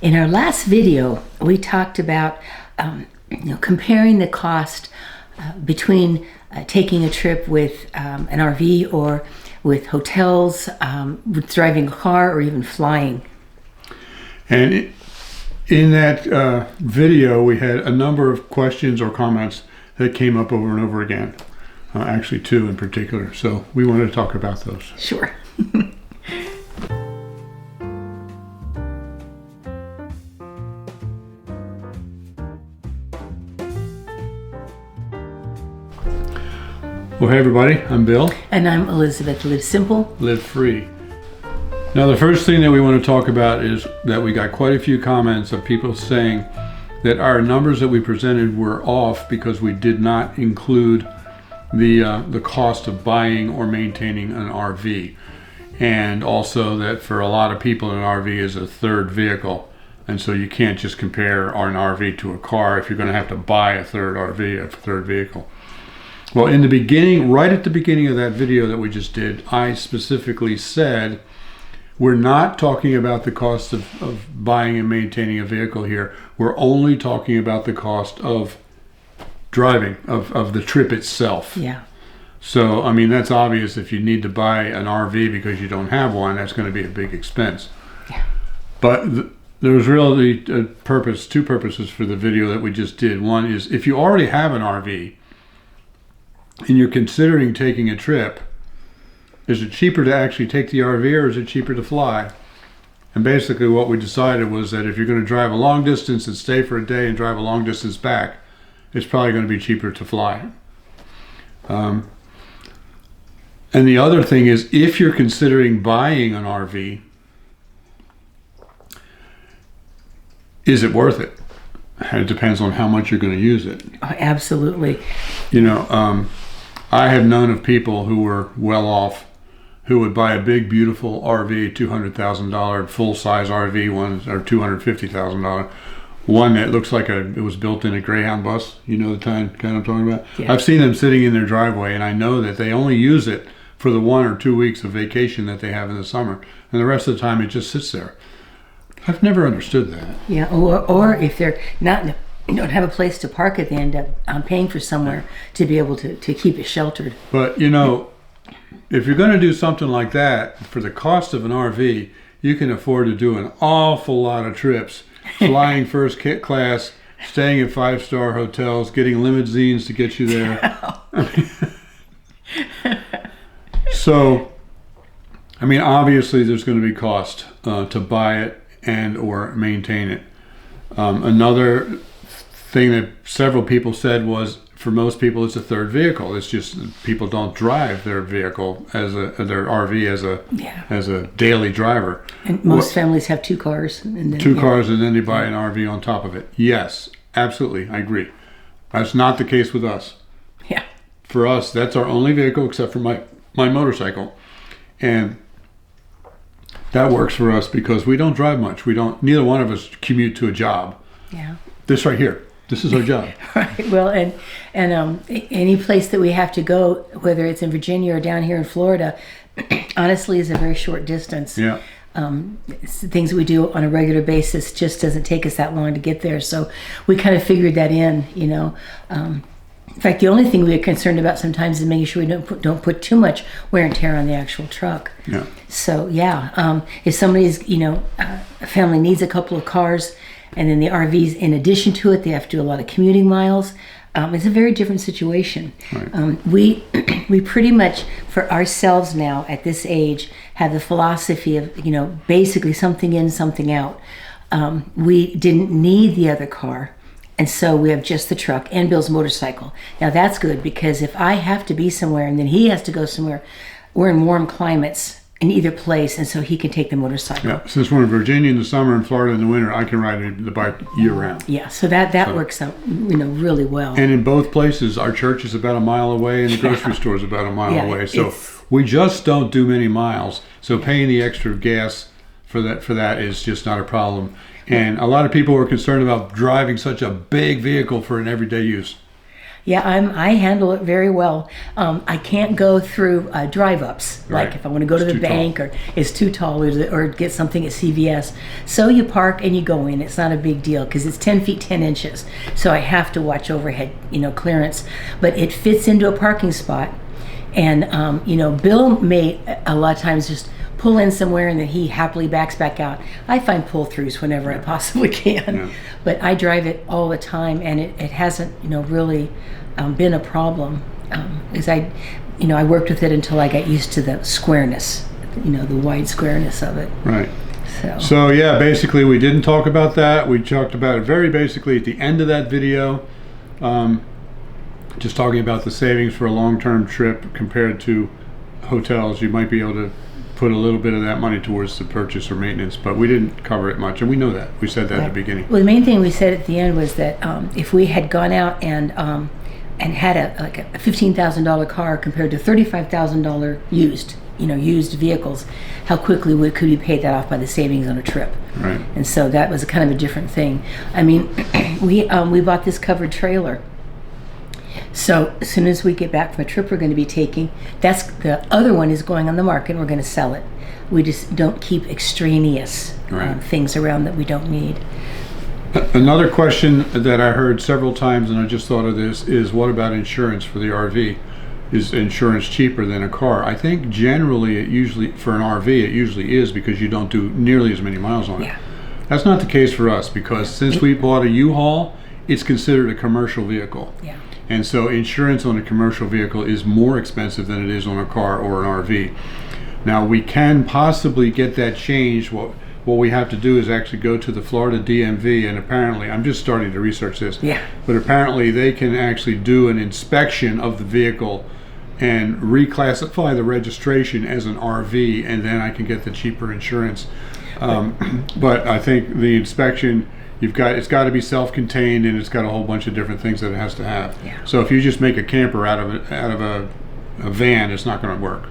In our last video, we talked about comparing the cost between taking a trip with an RV or with hotels, with driving a car, or even flying. And in that video, we had a number of questions or comments that came up over and over again. Actually, two in particular. So we wanted to talk about those. Sure. Well, hey everybody, I'm Bill. And I'm Elizabeth. Live simple, live free. Now, the first thing that we want to talk about is that we got quite a few comments of people saying that our numbers that we presented were off because we did not include the cost of buying or maintaining an RV, and also that for a lot of people an RV is a third vehicle, and so you can't just compare an RV to a car if you're going to have to buy a third RV, a third vehicle. Well, in the beginning, right at the beginning of that video that we just did, I specifically said we're not talking about the cost of buying and maintaining a vehicle here. We're only talking about the cost of driving, of the trip itself. Yeah. So, I mean, that's obvious. If you need to buy an RV because you don't have one, that's going to be a big expense. Yeah. But there was really two purposes for the video that we just did. One is if you already have an RV, and you're considering taking a trip, is it cheaper to actually take the RV or is it cheaper to fly? And basically what we decided was that if you're going to drive a long distance and stay for a day and drive a long distance back, it's probably going to be cheaper to fly. And the other thing is, if you're considering buying an RV, is it worth it? And it depends on how much you're going to use it. Oh, absolutely. You know, I have known of people who were well off who would buy a big, beautiful RV, $200,000 full-size RV, one or $250,000, one that looks like it was built in a Greyhound bus. You know the kind I'm talking about? Yeah. I've seen them sitting in their driveway, and I know that they only use it for the 1 or 2 weeks of vacation that they have in the summer, and the rest of the time it just sits there. I've never understood that. Yeah, or if they're not, don't have a place to park it, they end up paying for somewhere to be able to keep it sheltered. But, you know, if you're going to do something like that, for the cost of an RV, you can afford to do an awful lot of trips, flying first class, staying at 5-star hotels, getting limousines to get you there. So, I mean, obviously there's going to be cost to buy it and or maintain it. Another thing that several people said was, for most people, it's a third vehicle. It's just people don't drive their vehicle their RV as a daily driver. And most families have 2 cars. And then, cars, and then they buy an RV on top of it. Yes, absolutely, I agree. That's not the case with us. Yeah. For us, that's our only vehicle except for my motorcycle, and that works for us because we don't drive much. Neither one of us commute to a job. Yeah. This right here. This is our job. Right. Well, and any place that we have to go, whether it's in Virginia or down here in Florida, honestly, is a very short distance. Yeah. Things that we do on a regular basis just doesn't take us that long to get there. So we kind of figured that in, you know. In fact, the only thing we are concerned about sometimes is making sure we don't put too much wear and tear on the actual truck. Yeah. So yeah, if somebody's, a family needs a couple of cars, and then the RVs, in addition to it, they have to do a lot of commuting miles. It's a very different situation. Right. We pretty much, for ourselves now at this age, have the philosophy of, basically something in, something out. We didn't need the other car, and so we have just the truck and Bill's motorcycle. Now that's good, because if I have to be somewhere and then he has to go somewhere, we're in warm climates in either place, and so he can take the motorcycle. Yeah, since we're in Virginia in the summer and Florida in the winter, I can ride the bike year round. Yeah, so that works out, really well. And in both places, our church is about a mile away and the grocery store is about a mile away. So we just don't do many miles. So paying the extra gas for that is just not a problem. And a lot of people were concerned about driving such a big vehicle for an everyday use. Yeah, I handle it very well. I can't go through drive-ups, Right. like if I want to go to It's the too tall. bank or it's too tall or get something at CVS. So you park and you go in. It's not a big deal because it's 10 feet 10 inches. So I have to watch overhead, clearance. But it fits into a parking spot. And, Bill may a lot of times just pull in somewhere and then he happily backs back out. I find pull-throughs whenever I possibly can. Yeah. But I drive it all the time and it hasn't, really been a problem. Because I worked with it until I got used to the squareness, the wide squareness of it. Right. So yeah, basically we didn't talk about that. We talked about it very basically at the end of that video. Just talking about the savings for a long-term trip compared to hotels. You might be able to put a little bit of that money towards the purchase or maintenance, but we didn't cover it much, and we know that. We said that at the beginning. Well, the main thing we said at the end was that if we had gone out and had a $15,000 car compared to $35,000 used vehicles, how quickly could we pay that off by the savings on a trip? Right. And so that was a kind of a different thing. I mean, we bought this covered trailer. So as soon as we get back from a trip we're going to be taking, that's the other one is going on the market and we're going to sell it. We just don't keep extraneous things around that we don't need. Another question that I heard several times, and I just thought of this, is what about insurance for the RV? Is insurance cheaper than a car? I think generally for an RV it usually is because you don't do nearly as many miles on it. Yeah. That's not the case for us because since we bought a U-Haul, it's considered a commercial vehicle. Yeah. And so insurance on a commercial vehicle is more expensive than it is on a car or an RV. Now we can possibly get that changed. What we have to do is actually go to the Florida DMV, and apparently, I'm just starting to research this, but apparently they can actually do an inspection of the vehicle and reclassify the registration as an RV, and then I can get the cheaper insurance. But I think the inspection, it's got to be self-contained, and it's got a whole bunch of different things that it has to have. Yeah. So if you just make a camper out of a van, it's not going to work.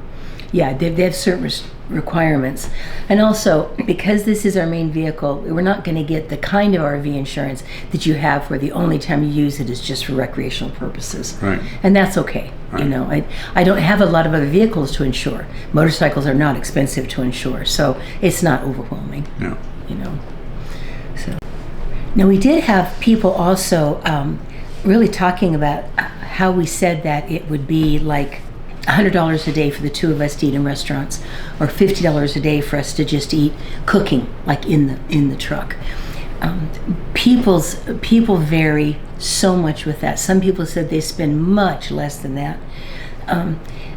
Yeah, they have certain requirements. And also, because this is our main vehicle, we're not going to get the kind of RV insurance that you have where the only time you use it is just for recreational purposes. Right. And that's okay. Right. I don't have a lot of other vehicles to insure. Motorcycles are not expensive to insure, so it's not overwhelming. No. So now we did have people also really talking about how we said that it would be like $100 a day for the two of us to eat in restaurants, or $50 a day for us to just eat cooking, like in the truck. People vary so much with that. Some people said they spend much less than that.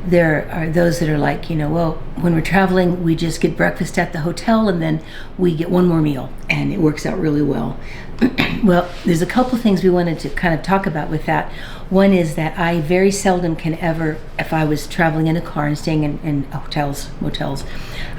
There are those that are like, well, when we're traveling, we just get breakfast at the hotel and then we get one more meal, and it works out really well. Well, there's a couple things we wanted to kind of talk about with that. One is that I very seldom can ever, if I was traveling in a car and staying in hotels, motels,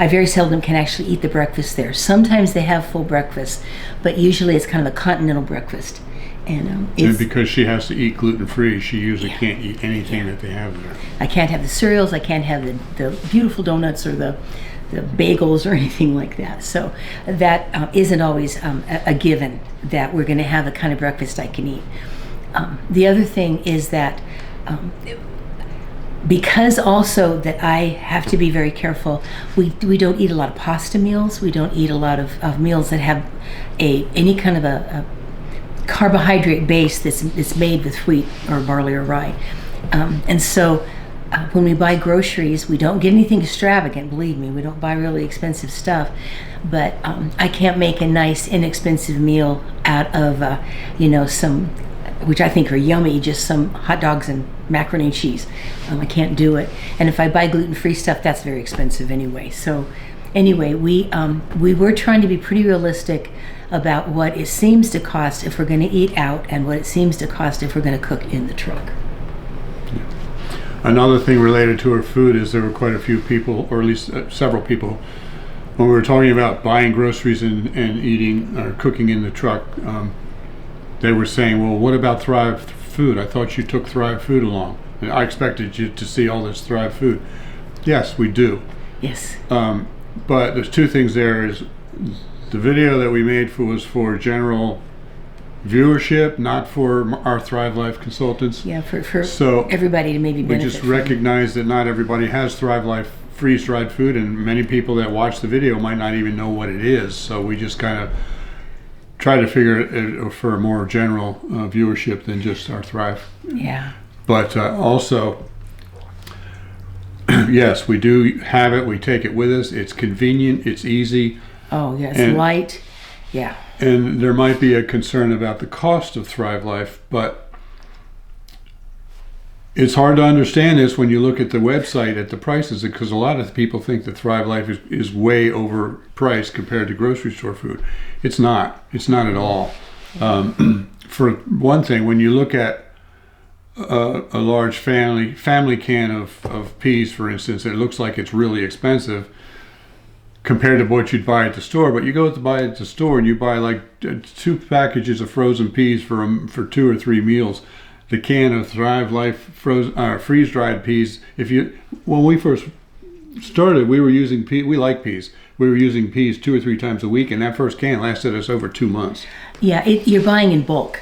I very seldom can actually eat the breakfast there. Sometimes they have full breakfast, but usually it's kind of a continental breakfast. And because she has to eat gluten-free, she usually can't eat anything that they have there. I can't have the cereals, I can't have the beautiful donuts or the bagels or anything like that. So that isn't always a given that we're going to have the kind of breakfast I can eat. The other thing is that because also that I have to be very careful, we don't eat a lot of pasta meals. We don't eat a lot of meals that have any kind of a carbohydrate base that's made with wheat or barley or rye. And so when we buy groceries, we don't get anything extravagant, believe me. We don't buy really expensive stuff. But I can't make a nice, inexpensive meal out of, some, which I think are yummy, just some hot dogs and macaroni and cheese. I can't do it. And if I buy gluten-free stuff, that's very expensive anyway. So anyway, we were trying to be pretty realistic about what it seems to cost if we're going to eat out and what it seems to cost if we're going to cook in the truck. Another thing related to her food is there were quite a few people, or at least several people, when we were talking about buying groceries and eating or cooking in the truck, they were saying, well, what about Thrive food? I thought you took Thrive food along. And I expected you to see all this Thrive food. Yes, we do. Yes. But there's two things there. Is the video that we made was for general viewership, not for our Thrive Life consultants. Yeah, for So everybody to maybe we benefit just from. recognize that not everybody has Thrive Life freeze-dried food, and many people that watch the video might not even know what it is. So we just kind of try to figure it for a more general viewership than just our Thrive. Yeah. But also, yes, we do have it. We take it with us. It's convenient. It's easy. Oh, yes, And- light. Yeah. And there might be a concern about the cost of Thrive Life, but it's hard to understand this when you look at the website at the prices, because a lot of people think that Thrive Life is way overpriced compared to grocery store food. It's not. It's not at all. For one thing, when you look at a large family can of peas, for instance, it looks like it's really expensive compared to what you'd buy at the store. But you go to buy at the store and you buy like 2 packages of frozen peas for 2 or 3 meals. The can of Thrive Life freeze-dried peas. When we first started, we were using peas. We like peas. We were using peas 2 or 3 times a week, and that first can lasted us over 2 months. Yeah, you're buying in bulk.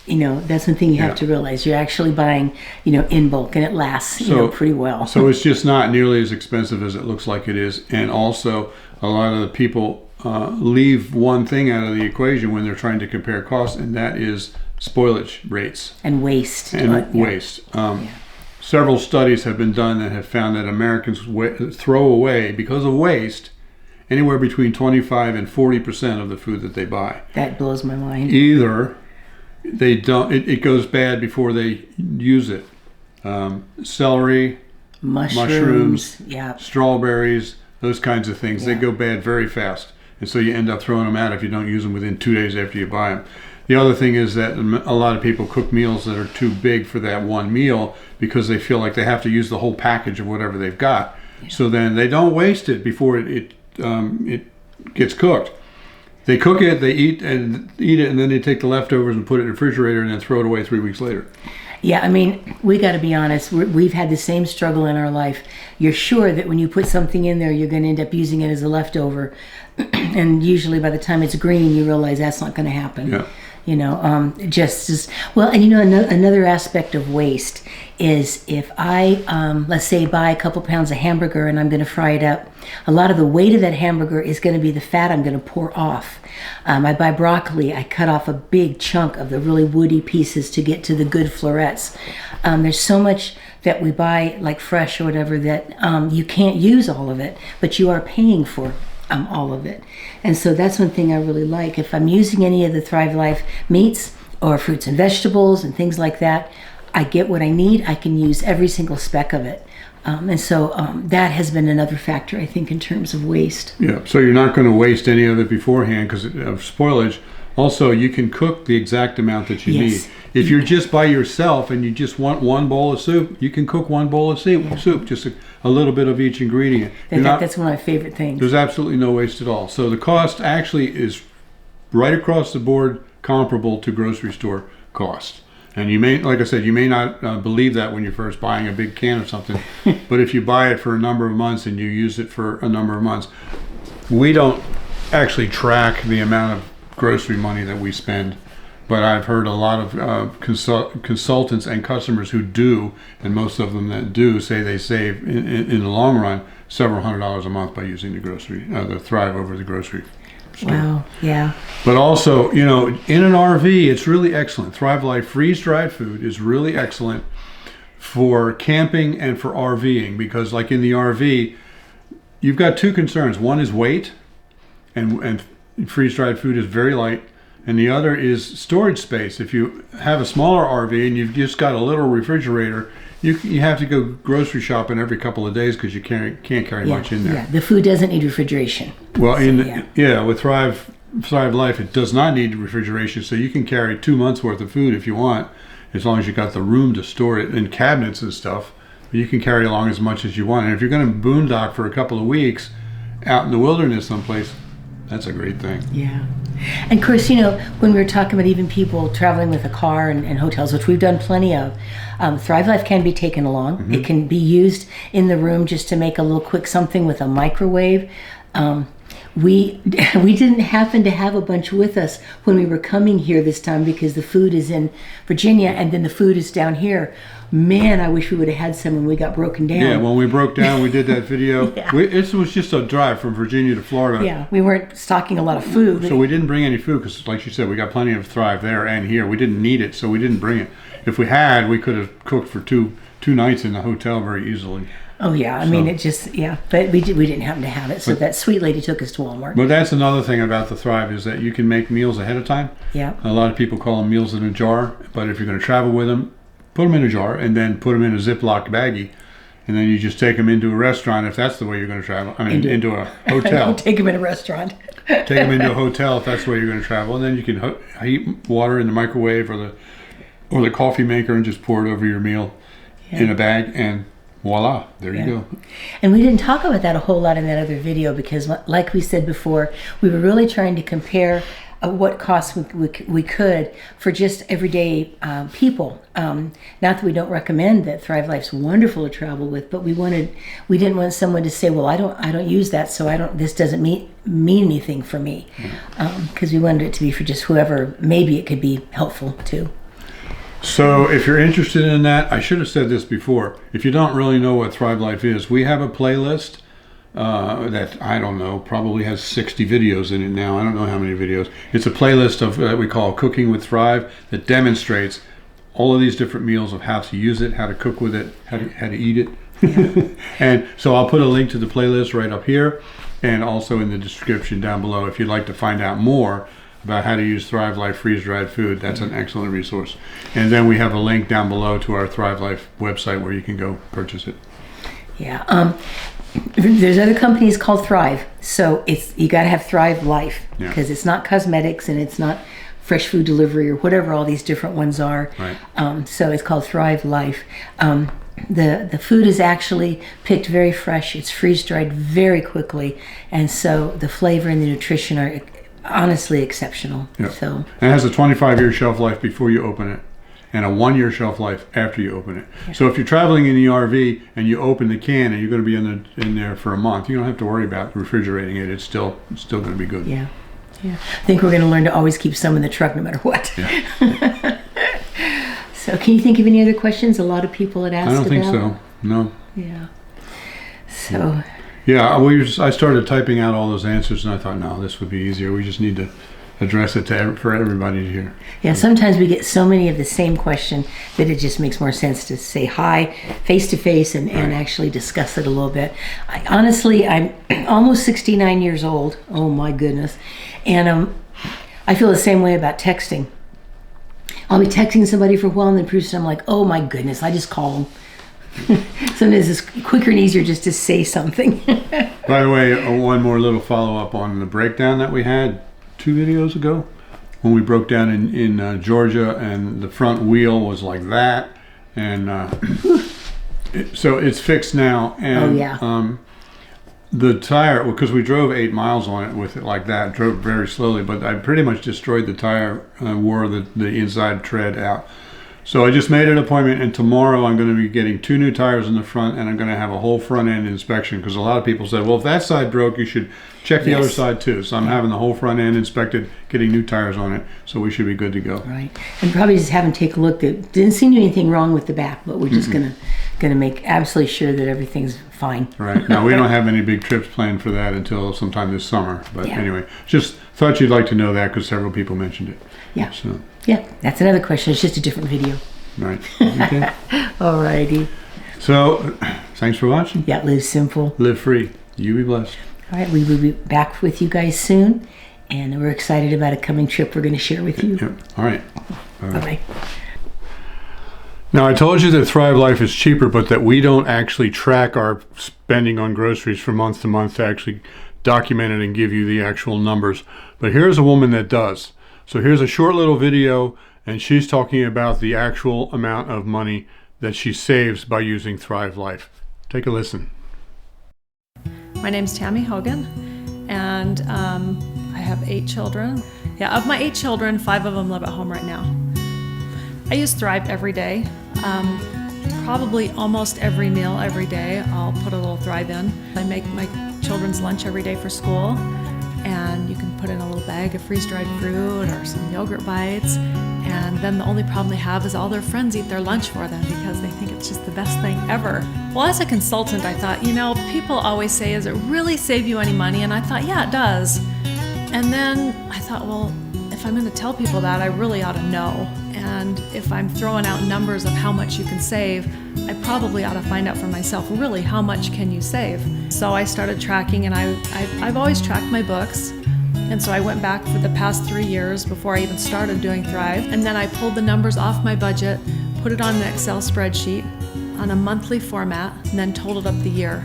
That's one thing you have Yeah. to realize. You're actually buying, in bulk, and it lasts, pretty well. So it's just not nearly as expensive as it looks like it is. And also, a lot of the people leave one thing out of the equation when they're trying to compare costs, and that is spoilage rates And waste. and Yeah. waste. Several studies have been done that have found that Americans throw away, because of waste, anywhere between 25 and 40% of the food that they buy. That blows my mind. Either they don't, it goes bad before they use it. Celery, mushrooms, Yeah. strawberries, those kinds of things, they Yeah. go bad very fast. And so you end up throwing them out if you don't use them within 2 days after you buy them. The other thing is that a lot of people cook meals that are too big for that one meal because they feel like they have to use the whole package of whatever they've got. So then they don't waste it before it gets cooked. They cook it, they eat it, and then they take the leftovers and put it in the refrigerator and then throw it away 3 weeks later. Yeah, I mean, we got to be honest. We've had the same struggle in our life. You're sure that when you put something in there, you're going to end up using it as a leftover. And usually by the time it's green, you realize that's not going to happen. Yeah. Just as well. And another aspect of waste is if I, let's say, buy a couple pounds of hamburger and I'm going to fry it up, a lot of the weight of that hamburger is going to be the fat I'm going to pour off. I buy broccoli, I cut off a big chunk of the really woody pieces to get to the good florets. There's so much that we buy, like fresh or whatever, that you can't use all of it, but you are paying for all of it. And so that's one thing I really like. If I'm using any of the Thrive Life meats or fruits and vegetables and things like that, I get what I need. I can use every single speck of it. And so that has been another factor, I think, in terms of waste. Yeah, so you're not going to waste any of it beforehand because of spoilage. Also, you can cook the exact amount that you Yes. need. If you're just by yourself and you just want one bowl of soup, you can cook one bowl of soup, just a little bit of each ingredient. In fact, that's one of my favorite things. There's absolutely no waste at all. So the cost actually is right across the board comparable to grocery store cost. And you may, like I said, you may not believe that when you're first buying a big can of something, but if you buy it for a number of months and you use it for a number of months, we don't actually track the amount of grocery money that we spend. But I've heard a lot of consultants and customers who do, and most of them that do, say they save in the long run several $100s a month by using the Thrive over the grocery store. Wow, yeah. But also, in an RV, it's really excellent. Thrive Life freeze-dried food is really excellent for camping and for RVing because, like in the RV, you've got 2 concerns. One is weight, and freeze-dried food is very light. And the other is storage space. If you have a smaller RV and you've just got a little refrigerator, you have to go grocery shopping every couple of days because you can't carry much in there. Yeah, the food doesn't need refrigeration. Well, with Thrive Life, it does not need refrigeration, so you can carry 2 months worth of food if you want, as long as you got the room to store it in cabinets and stuff. You can carry along as much as you want. And if you're going to boondock for a couple of weeks out in the wilderness someplace, that's a great thing. Yeah. And of course, when we were talking about even people traveling with a car and hotels, which we've done plenty of, Thrive Life can be taken along. Mm-hmm. It can be used in the room just to make a little quick something with a microwave. we didn't happen to have a bunch with us when we were coming here this time because the food is in Virginia and then the food is down here. Man, I wish we would have had some when we got broken down. Yeah, when we broke down, we did that video. Yeah. It was just a drive from Virginia to Florida. Yeah, we weren't stocking a lot of food. So we didn't bring any food because, like you said, we got plenty of Thrive there and here. We didn't need it, so we didn't bring it. If we had, we could have cooked for two nights in the hotel very easily. Oh yeah, I mean it just but we didn't happen to have it. So that sweet lady took us to Walmart. But that's another thing about the Thrive is that you can make meals ahead of time. Yeah. A lot of people call them meals in a jar, but if you're going to travel with them, put them in a jar and then put them in a Ziploc baggie, and then you just take them into a restaurant if that's the way you're going to travel. I mean, into a hotel. Take them in a restaurant. Take them into a hotel if that's the way you're going to travel, and then you can heat water in the microwave or the coffee maker and just pour it over your meal in a bag and. Voila, there you go. And we didn't talk about that a whole lot in that other video because, like we said before, we were really trying to compare what costs we could for just everyday people. Not that we don't recommend that Thrive Life's wonderful to travel with, but we didn't want someone to say, well, I don't use that, so this doesn't mean anything for me, because we wanted it to be for just whoever maybe it could be helpful to. So if you're interested in that, I should have said this before. If you don't really know what Thrive Life is, we have a playlist that, I don't know, probably has 60 videos in it now. I don't know how many videos. It's a playlist of what we call Cooking with Thrive that demonstrates all of these different meals of how to use it, how to cook with it, how to eat it. Yeah. And so I'll put a link to the playlist right up here and also in the description down below if you'd like to find out more about how to use Thrive Life freeze-dried food. That's an excellent resource. And then we have a link down below to our Thrive Life website where you can go purchase it. Yeah. There's other companies called Thrive. So you got to have Thrive Life because it's not cosmetics and it's not fresh food delivery or whatever all these different ones are. Right. So it's called Thrive Life. The food is actually picked very fresh. It's freeze-dried very quickly. And so the flavor and the nutrition are honestly exceptional. Yep. So and it has a 25-year shelf life before you open it and a 1-year shelf life after you open it. Yeah. So if you're traveling in the RV and you open the can and you're going to be in there for a month, you don't have to worry about refrigerating it. It's still going to be good. Yeah. I think we're going to learn to always keep some in the truck no matter what. Yeah. So can you think of any other questions a lot of people had asked about? I don't think so. No. Yeah. So yeah, I started typing out all those answers, and I thought, no, this would be easier. We just need to address it for everybody to hear. Yeah, sometimes we get so many of the same question that it just makes more sense to say hi face to face and actually discuss it a little bit. Honestly, I'm almost 69 years old. Oh my goodness. And I feel the same way about texting. I'll be texting somebody for a while and then pretty soon I'm like, oh my goodness, I just call them. Sometimes it's quicker and easier just to say something. By the way, one more little follow-up on the breakdown that we had 2 videos ago when we broke down in Georgia and the front wheel was like that and so it's fixed now and the tire, because we drove 8 miles on it with it like that, drove very slowly, but I pretty much destroyed the tire, wore the inside tread out. So I just made an appointment, and tomorrow I'm going to be getting 2 new tires in the front, and I'm going to have a whole front end inspection, because a lot of people said, well, if that side broke, you should check the other side too. So I'm having the whole front end inspected, getting new tires on it, so we should be good to go. Right, and probably just have them take a look. There didn't seem to be anything wrong with the back, but we're just going to make absolutely sure that everything's fine. Right. Now, we don't have any big trips planned for that until sometime this summer, but anyway, just thought you'd like to know that because several people mentioned it. Yeah. So. Yeah, that's another question. It's just a different video. Right. Okay. All righty. So, thanks for watching. Yeah, live simple. Live free. You be blessed. All right, we will be back with you guys soon, and we're excited about a coming trip we're going to share with you. Yep. All right. Bye-bye. Now, I told you that Thrive Life is cheaper, but that we don't actually track our spending on groceries from month to month to actually document it and give you the actual numbers. But here's a woman that does. So here's a short little video, and she's talking about the actual amount of money that she saves by using Thrive Life. Take a listen. My name's Tammy Hogan, and I have 8 children. Yeah, of my 8 children, 5 of them live at home right now. I use Thrive every day. Probably almost every meal every day, I'll put a little Thrive in. I make my children's lunch every day for school. and you can put in a little bag of freeze-dried fruit or some yogurt bites, and then the only problem they have is all their friends eat their lunch for them because they think it's just the best thing ever. Well, as a consultant, I thought, people always say, does it really save you any money? And I thought, yeah, it does. And then I thought, well, if I'm going to tell people that, I really ought to know. And if I'm throwing out numbers of how much you can save, I probably ought to find out for myself, really, how much can you save? So I started tracking, and I've always tracked my books. And so I went back for the past 3 years before I even started doing Thrive. And then I pulled the numbers off my budget, put it on an Excel spreadsheet on a monthly format, and then totaled up the year.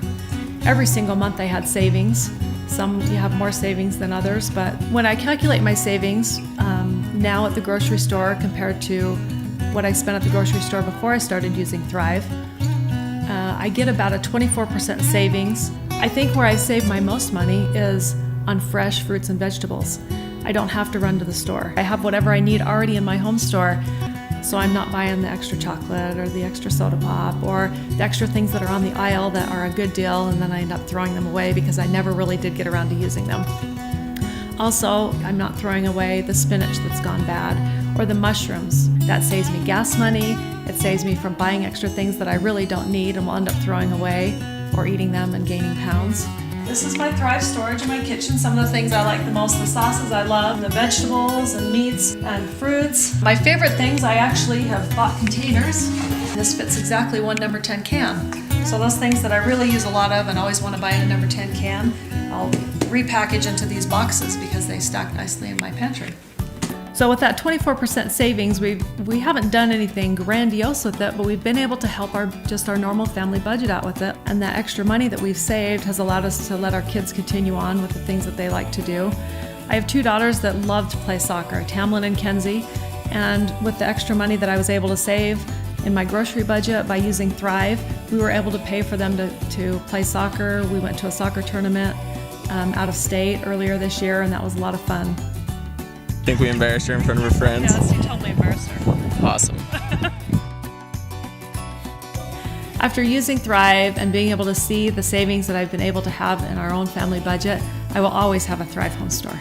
Every single month I had savings. Some you have more savings than others, but when I calculate my savings now at the grocery store compared to what I spent at the grocery store before I started using Thrive, I get about a 24% savings. I think where I save my most money is on fresh fruits and vegetables. I don't have to run to the store. I have whatever I need already in my home store, so I'm not buying the extra chocolate or the extra soda pop or the extra things that are on the aisle that are a good deal, and then I end up throwing them away because I never really did get around to using them. Also, I'm not throwing away the spinach that's gone bad or the mushrooms. That saves me gas money. It saves me from buying extra things that I really don't need and will end up throwing away or eating them and gaining pounds. This is my Thrive storage in my kitchen. Some of the things I like the most, the sauces I love, the vegetables and meats and fruits. My favorite things, I actually have bought containers. This fits exactly one number 10 can. So those things that I really use a lot of and always want to buy in a number 10 can, I'll repackage into these boxes because they stack nicely in my pantry. So with that 24% savings, we haven't done anything grandiose with it, but we've been able to help our normal family budget out with it. And that extra money that we've saved has allowed us to let our kids continue on with the things that they like to do. I have 2 daughters that love to play soccer, Tamlin and Kenzie. And with the extra money that I was able to save in my grocery budget by using Thrive, we were able to pay for them to play soccer. We went to a soccer tournament out of state earlier this year, and that was a lot of fun. Think we embarrassed her in front of her friends? Yes, you totally embarrassed her. Awesome. After using Thrive and being able to see the savings that I've been able to have in our own family budget, I will always have a Thrive home store.